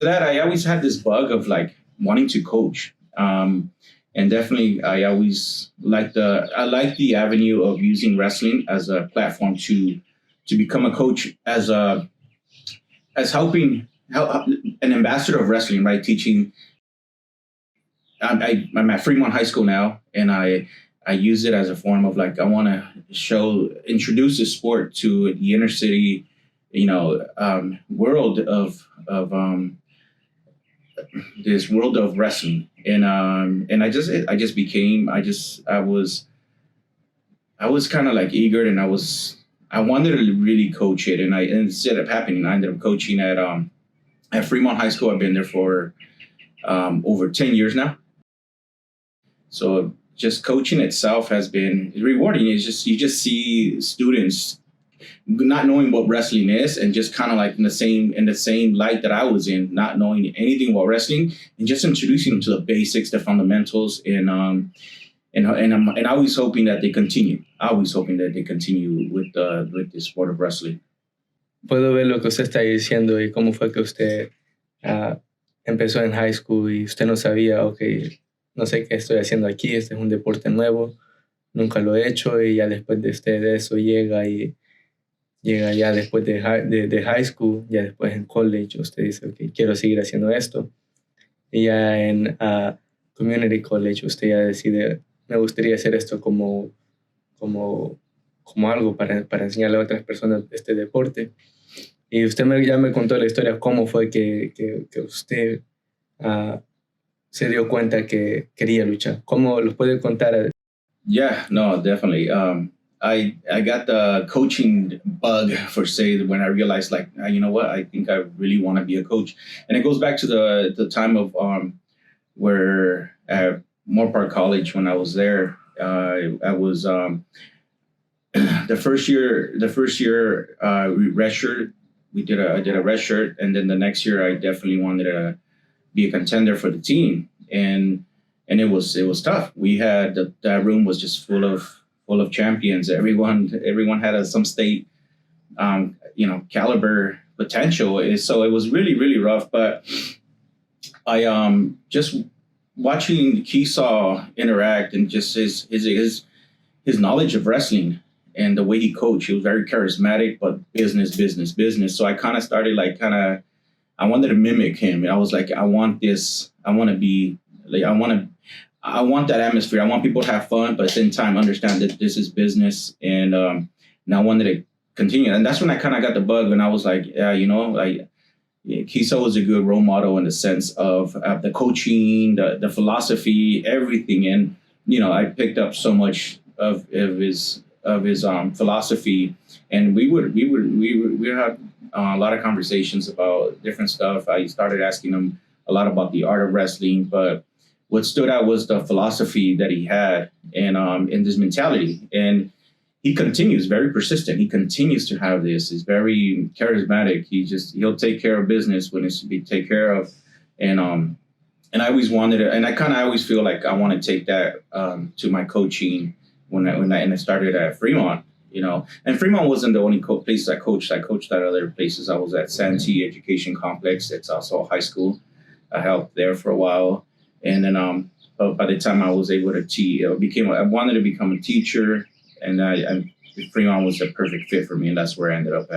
that, I always had this bug of like wanting to coach. And definitely, I like the avenue of using wrestling as a platform to become a coach as helping help an ambassador of wrestling, right? Teaching. I'm at Fremont High School now, and I use it as a form of like I want to introduce the sport to the inner city, world of this world of wrestling, and I just became I was kind of like eager, and I wanted to really coach it, and it ended up happening. I ended up coaching at Fremont High School. I've been there for over 10 years now. So just coaching itself has been rewarding. It's just you just see students not knowing what wrestling is, and just kind of like in the same light that I was in, not knowing anything about wrestling, and just introducing them to the basics, the fundamentals, and I was hoping that they continue. I was hoping that they continue with the sport of wrestling. Puedo ver lo que usted está diciendo y cómo fue que usted empezó en high school y usted no sabía, ok, no sé qué estoy haciendo aquí, este es un deporte nuevo, nunca lo he hecho y ya después de eso llega ya después de high school, ya después en college, usted dice, ok, quiero seguir haciendo esto. Y ya en community college usted ya decide, me gustaría hacer esto como, como algo para enseñarle a otras personas este deporte. Y usted ya me contó la historia, cómo fue que usted se dio cuenta que quería luchar. ¿Cómo los puede contar? Yeah, no, definitely. I got the coaching bug for say when I realized like you know what, I think I really want to be a coach, and it goes back to the time of where at Moore College when I was there. I was the first year redshirt. I did a red shirt, and then the next year I definitely wanted to be a contender for the team, and it was tough. We had that room was just full of champions. Everyone had some state caliber potential. So it was really rough. But I just watching Keesaw interact and just his knowledge of wrestling and the way he coached. He was very charismatic, but business. So I kind of started I wanted to mimic him. I was like, I want this. I want to be like, I want that atmosphere. I want people to have fun, but at the same time, understand that this is business. And I wanted to continue. And that's when I kind of got the bug. And I was like, yeah, Kiso was a good role model in the sense of the coaching, the philosophy, everything. And, I picked up so much of his philosophy, and we would have a lot of conversations about different stuff. I started asking him a lot about the art of wrestling, but what stood out was the philosophy that he had and this mentality. And he continues very persistent. He continues to have this. He's very charismatic. He'll take care of business when it's to be taken care of. And I always wanted to, and I kind of always feel like I want to take that to my coaching when I started at Fremont. And Fremont wasn't the only places I coached. I coached at other places. I was at Santee Education Complex. It's also a high school. I helped there for a while. And then by the time I was able to teach, I wanted to become a teacher, and Fremont was the perfect fit for me, and that's where I ended up at.